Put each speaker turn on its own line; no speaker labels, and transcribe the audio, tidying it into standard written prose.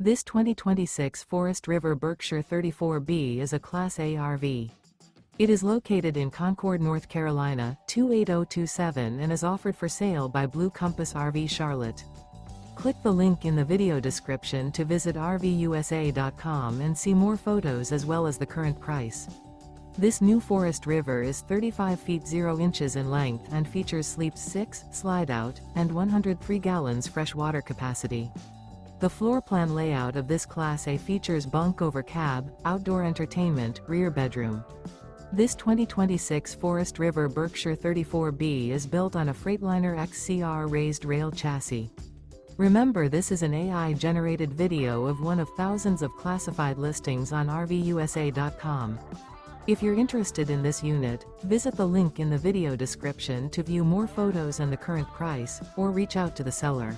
This 2026 Forest River Berkshire 34B is a Class A RV. It is located in Concord, North Carolina, 28027 and is offered for sale by Blue Compass RV Charlotte. Click the link in the video description to visit RVUSA.com and see more photos as well as the current price. This new Forest River is 35 feet 0 inches in length and features sleeps 6, slide-out, and 103 gallons fresh water capacity. The floor plan layout of this Class A features bunk over cab, outdoor entertainment, rear bedroom. This 2026 Forest River Berkshire 34B is built on a Freightliner XCR Raised Rail chassis. Remember, this is an AI-generated video of one of thousands of classified listings on RVUSA.com. If you're interested in this unit, visit the link in the video description to view more photos and the current price, or reach out to the seller.